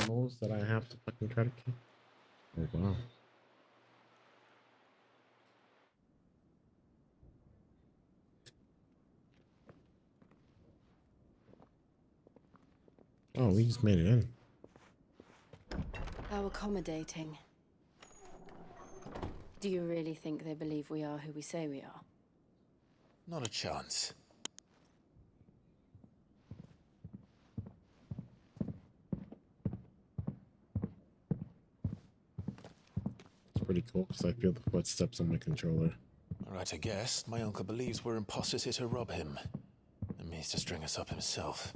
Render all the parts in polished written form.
Most that I have to fucking try to keep. Oh wow. Oh, we just made it in. How accommodating. Do you really think they believe we are who we say we are? Not a chance. It's pretty cool because I feel the footsteps on my controller. Right, I guess. My uncle believes we're imposters here to rob him. And means to string us up himself.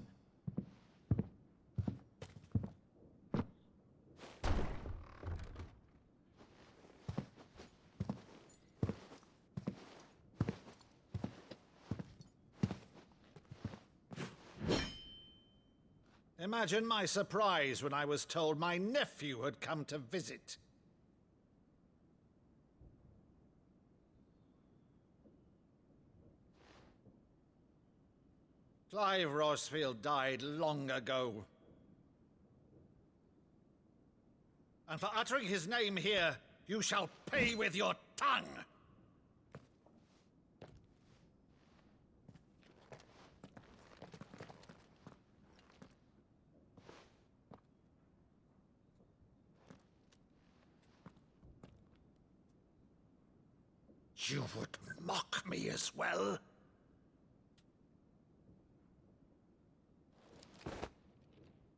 Imagine my surprise when I was told my nephew had come to visit. Clive Rosfield died long ago. And for uttering his name here, you shall pay with your tongue! You would mock me as well?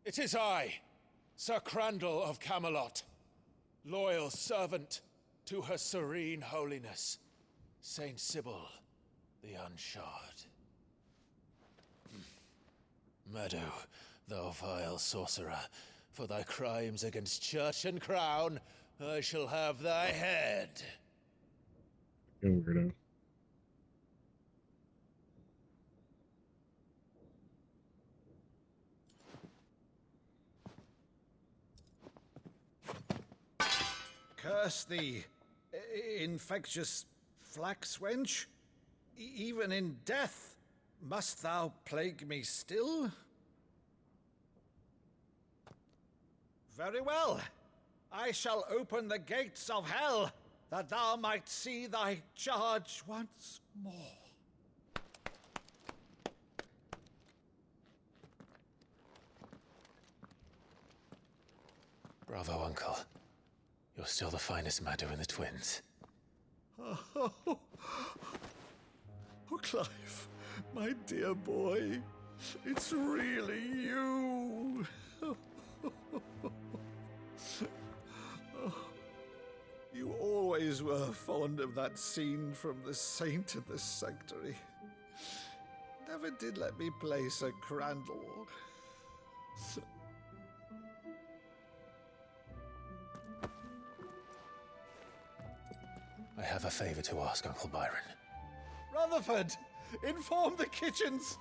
It is I, Sir Crandall of Camelot, loyal servant to her serene holiness, Saint Sybil the Unshod. Meadow, thou vile sorcerer, for thy crimes against church and crown, I shall have thy head. You weirdo. Curse thee, infectious flax wench. Even in death, must thou plague me still? Very well. I shall open the gates of hell, that thou might see thy charge once more. Bravo, Uncle. You're still the finest Maddu in the twins. Oh, Clive, my dear boy, it's really you. You always were fond of that scene from The Saint in the Sanctuary. Never did let me play Sir Crandall. I have a favor to ask, Uncle Byron. Rutherford, inform the kitchens.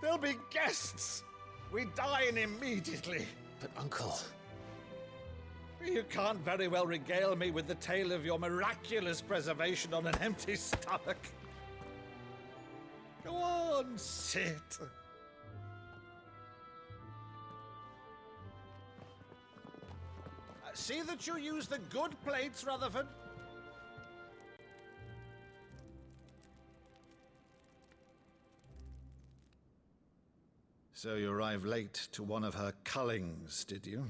There'll be guests. We dine immediately. But, Uncle... You can't very well regale me with the tale of your miraculous preservation on an empty stomach. Go on, sit. See that you use the good plates, Rutherford. So you arrived late to one of her cullings, did you?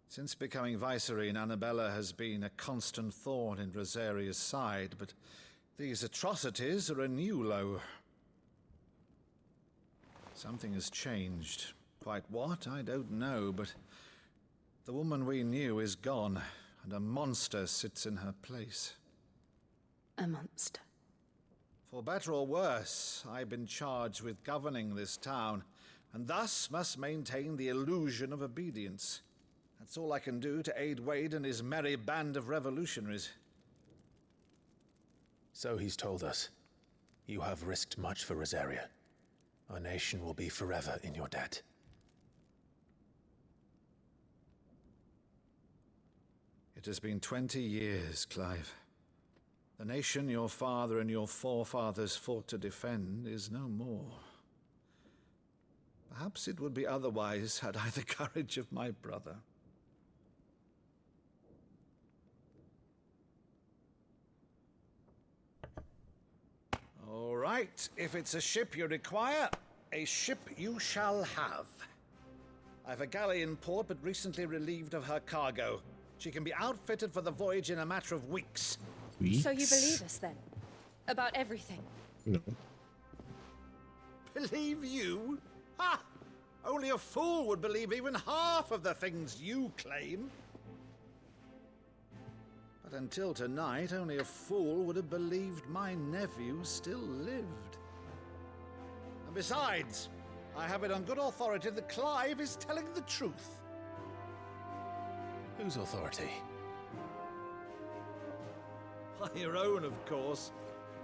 Since becoming Vicereine, Annabella has been a constant thorn in Rosaria's side, but these atrocities are a new low. Something has changed. Quite what, I don't know, but the woman we knew is gone, and a monster sits in her place. A monster. For better or worse, I've been charged with governing this town, and thus must maintain the illusion of obedience. That's all I can do to aid Wade and his merry band of revolutionaries. So he's told us. You have risked much for Rosaria. Our nation will be forever in your debt. It has been 20 years, Clive. The nation your father and your forefathers fought to defend is no more. Perhaps it would be otherwise had I the courage of my brother. All right, if it's a ship you require, a ship you shall have. I've a galley in port, but recently relieved of her cargo. She can be outfitted for the voyage in a matter of weeks. So you believe us then? About everything? No. Believe you? Ha! Only a fool would believe even half of the things you claim. But until tonight, only a fool would have believed my nephew still lived. And besides, I have it on good authority that Clive is telling the truth. Whose authority? By your own, of course.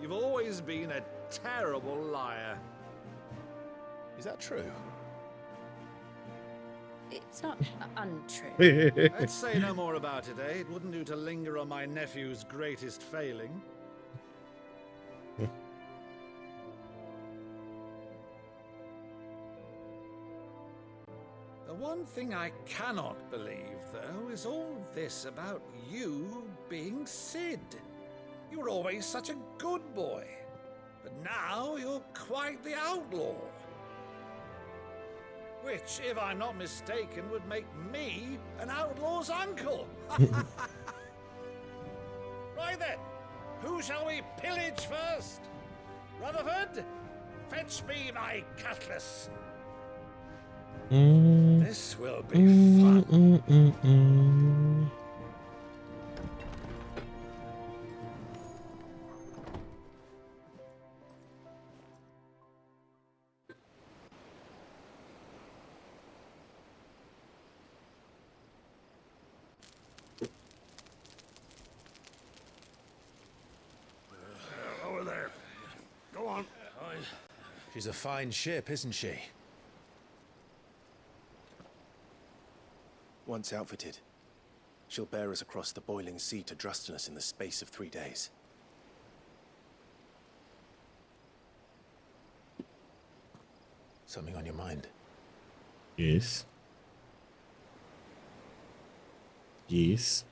You've always been a terrible liar. Is that true? It's not untrue. Let's say no more about it, eh? It wouldn't do to linger on my nephew's greatest failing. The one thing I cannot believe, though, is all this about you being Sid. You were always such a good boy, but now you're quite the outlaw. Which, if I'm not mistaken, would make me an outlaw's uncle. Right then, who shall we pillage first? Rutherford, fetch me my cutlass. This will be fun. Over there. Go on. She's a fine ship, isn't she? Once outfitted, she'll bear us across the boiling sea to Drustinus in the space of 3 days. Something on your mind? Yes. Yes.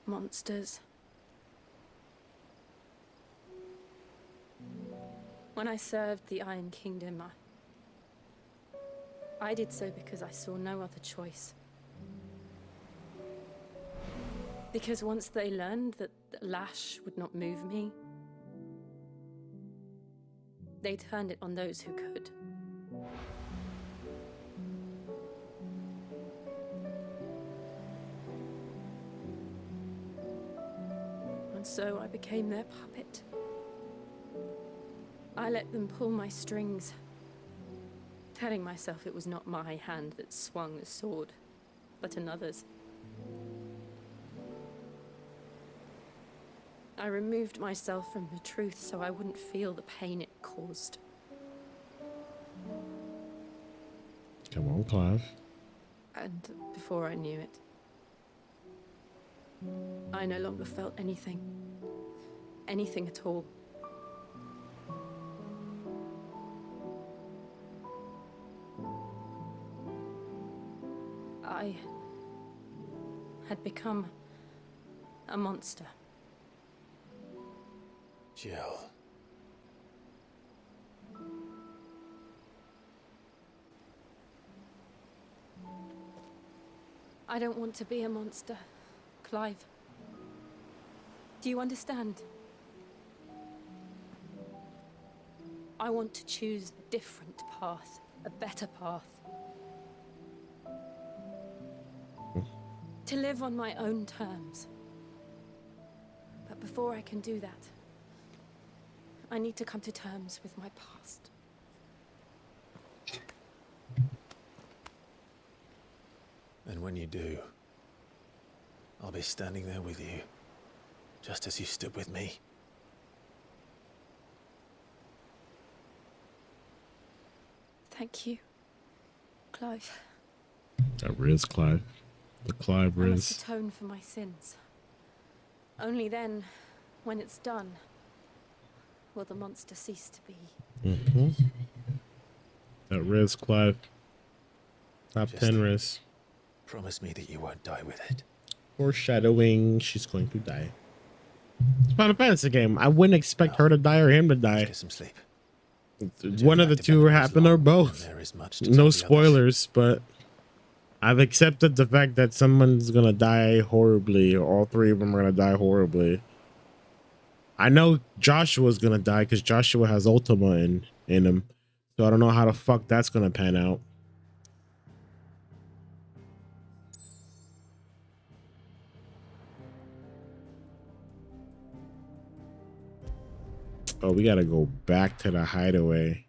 Monsters. When I served the Iron Kingdom, I did so because I saw no other choice. Because once they learned that the lash would not move me, they turned it on those who could. And so I became their puppet. I let them pull my strings, telling myself it was not my hand that swung the sword, but another's. I removed myself from the truth so I wouldn't feel the pain it caused. Come on, Clive. And before I knew it, I no longer felt anything. Anything at all. I had become a monster. Jill. I don't want to be a monster, Clive. Do you understand? I want to choose a different path, a better path. To live on my own terms. But before I can do that, I need to come to terms with my past. And when you do, I'll be standing there with you, just as you stood with me. Thank you, Clive. That Riz Clive. The Clive I must Riz. atone for my sins. Only then When it's done, will the monster cease to be? Mm-hmm. That risk, Clive. Top Just 10 risk. Promise me that you won't die with it. Foreshadowing, she's going to die. It's a Final Fantasy game. I wouldn't expect her to die or him to die. Get some sleep. One of the two will happen or both. There is much to No tell the spoilers, but I've accepted the fact that someone's gonna die horribly, or all three of them are gonna die horribly. I know Joshua's gonna die because Joshua has Ultima in him, so I don't know how the fuck that's gonna pan out. Oh, we gotta go back to the hideaway.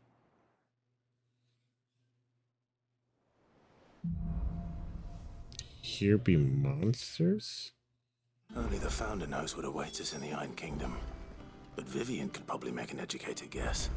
Here be monsters? Only the Founder knows what awaits us in the Iron Kingdom. But Vivian could probably make an educated guess.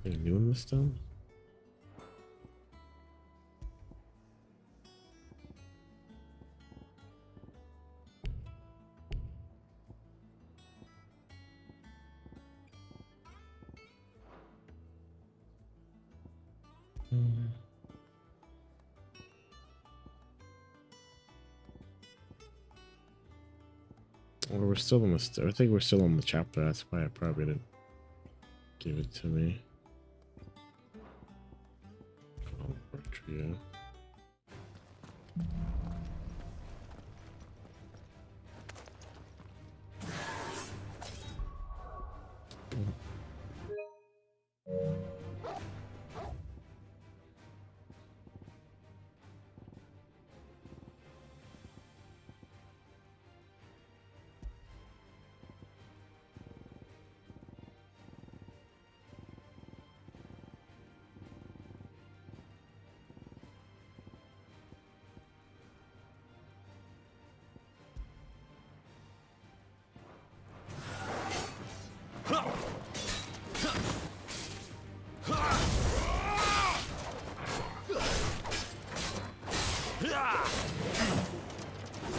Anything new in this stone? Well, we're still on the. I think we're still on the chapter. That's why I probably didn't give it to me. Oh, Bertria.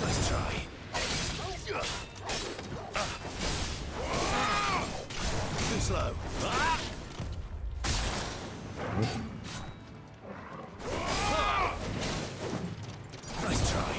Let's try. Too slow. Nice try.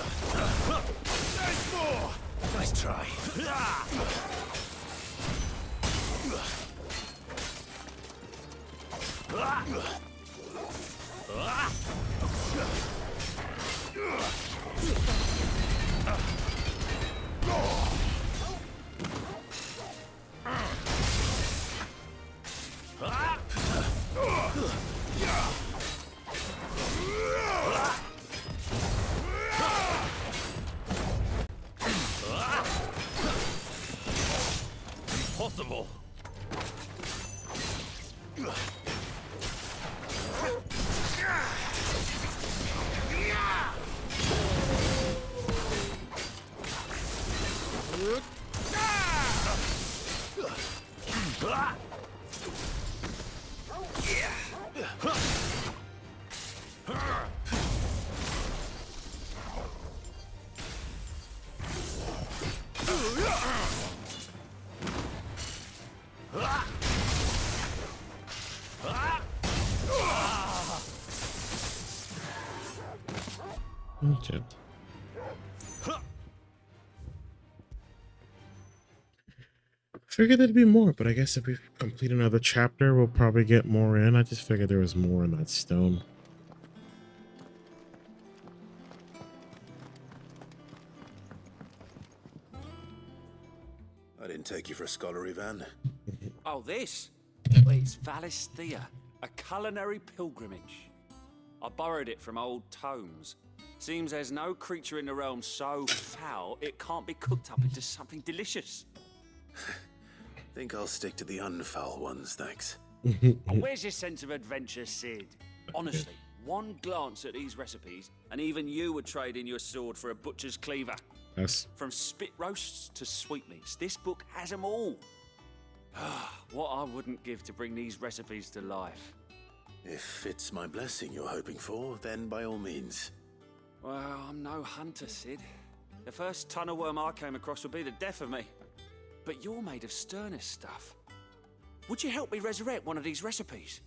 Nice try. Nice try. Possible. Shit. Figured there'd be more, but I guess if we complete another chapter, we'll probably get more in. I just figured there was more in that stone. I didn't take you for a scholarly van. Oh, this? Well, it's Valisthea, a culinary pilgrimage. I borrowed it from old tomes. Seems there's no creature in the realm so foul it can't be cooked up into something delicious. Think I'll stick to the unfoul ones, thanks. Where's your sense of adventure, Sid? Honestly, one glance at these recipes, and even you would trade in your sword for a butcher's cleaver. Yes. From spit roasts to sweetmeats, this book has them all. What I wouldn't give to bring these recipes to life. If it's my blessing you're hoping for, then by all means. Well, I'm no hunter, Sid. The first tunnel worm I came across would be the death of me. But you're made of sterner stuff. Would you help me resurrect one of these recipes?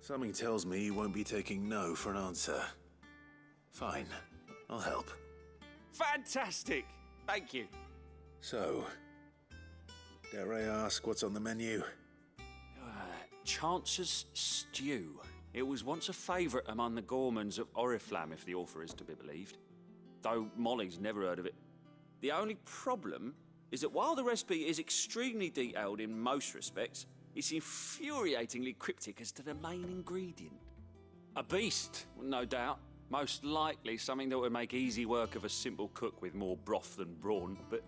Something tells me you won't be taking no for an answer. Fine, I'll help. Fantastic! Thank you. So, dare I ask what's on the menu? Chance's Stew. It was once a favourite among the gourmands of Oriflamme, if the author is to be believed. Though Molly's never heard of it. The only problem is that while the recipe is extremely detailed in most respects, it's infuriatingly cryptic as to the main ingredient. A beast, no doubt. Most likely something that would make easy work of a simple cook with more broth than brawn, but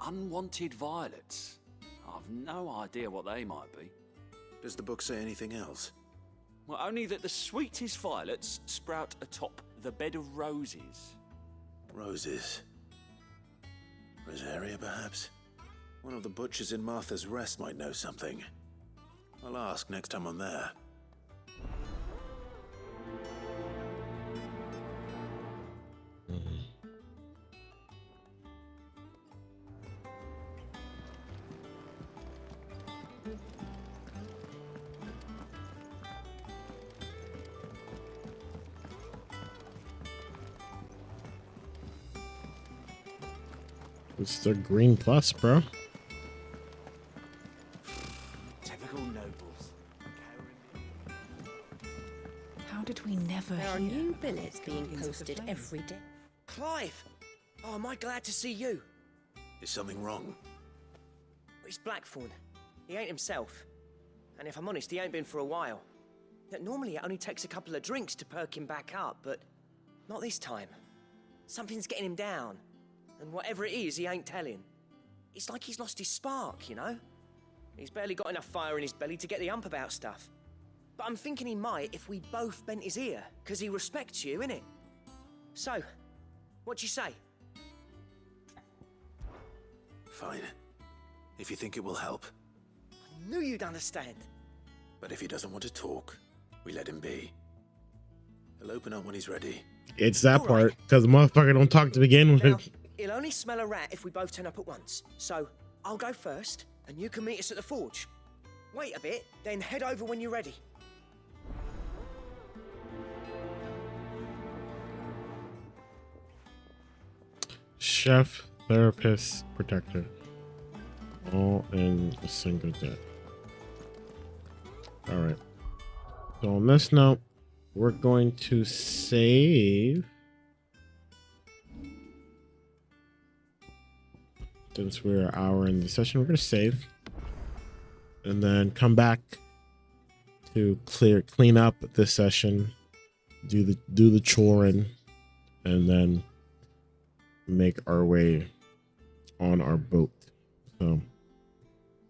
unwanted violets. I've no idea what they might be. Does the book say anything else? Well, only that the sweetest violets sprout atop the bed of roses. Roses. Rosaria, perhaps? One of the butchers in Martha's Rest might know something. I'll ask next time I'm there. It's the green plus, bro. Typical nobles. How did we never There are hear new about billets these being guardians of the posted flame? every day. Clive! Oh, am I glad to see you? Is something wrong? It's Blackthorn. He ain't himself. And if I'm honest, he ain't been for a while. Yet normally it only takes a couple of drinks to perk him back up, but not this time. Something's getting him down. And whatever it is, he ain't telling. It's like he's lost his spark, you know? He's barely got enough fire in his belly to get the ump about stuff. But I'm thinking he might if we both bent his ear, because he respects you, innit? So, what you say? Fine. If you think it will help. I knew you'd understand. But if he doesn't want to talk, we let him be. He'll open up when he's ready. It's that All part, right. because the motherfucker don't talk to begin Now, with. he'll only smell a rat if we both turn up at once. So, I'll go first, and you can meet us at the forge. Wait a bit, then head over when you're ready. Chef, therapist, protector. All in a single debt. Alright. So on this note, we're going to save. Since we're an hour in the session, we're going to save. And then come back to clean up this session. Do the choring. And then make our way on our boat. So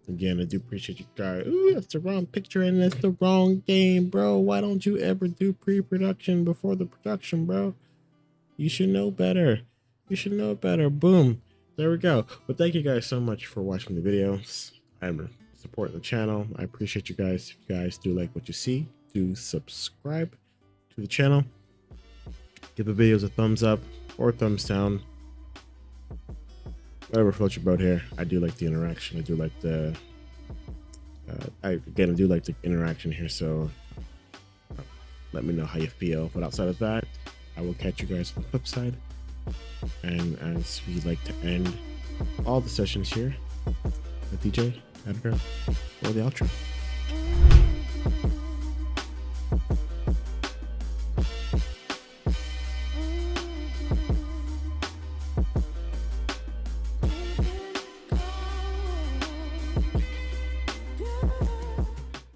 again, I do appreciate you guys. Ooh, that's the wrong picture and that's the wrong game, bro. Why don't you ever do pre-production before the production, bro? You should know better. You should know better. Boom. There we go. But thank you guys so much for watching the videos and supporting the channel. I appreciate you guys. If you guys do like what you see, do subscribe to the channel. Give the videos a thumbs up or thumbs down. Whatever floats your boat here. I do like the interaction. I do like the I do like the interaction here, so let me know how you feel. But outside of that, I will catch you guys on the flip side. And as we like to end all the sessions here, the DJ, editor, or the outro.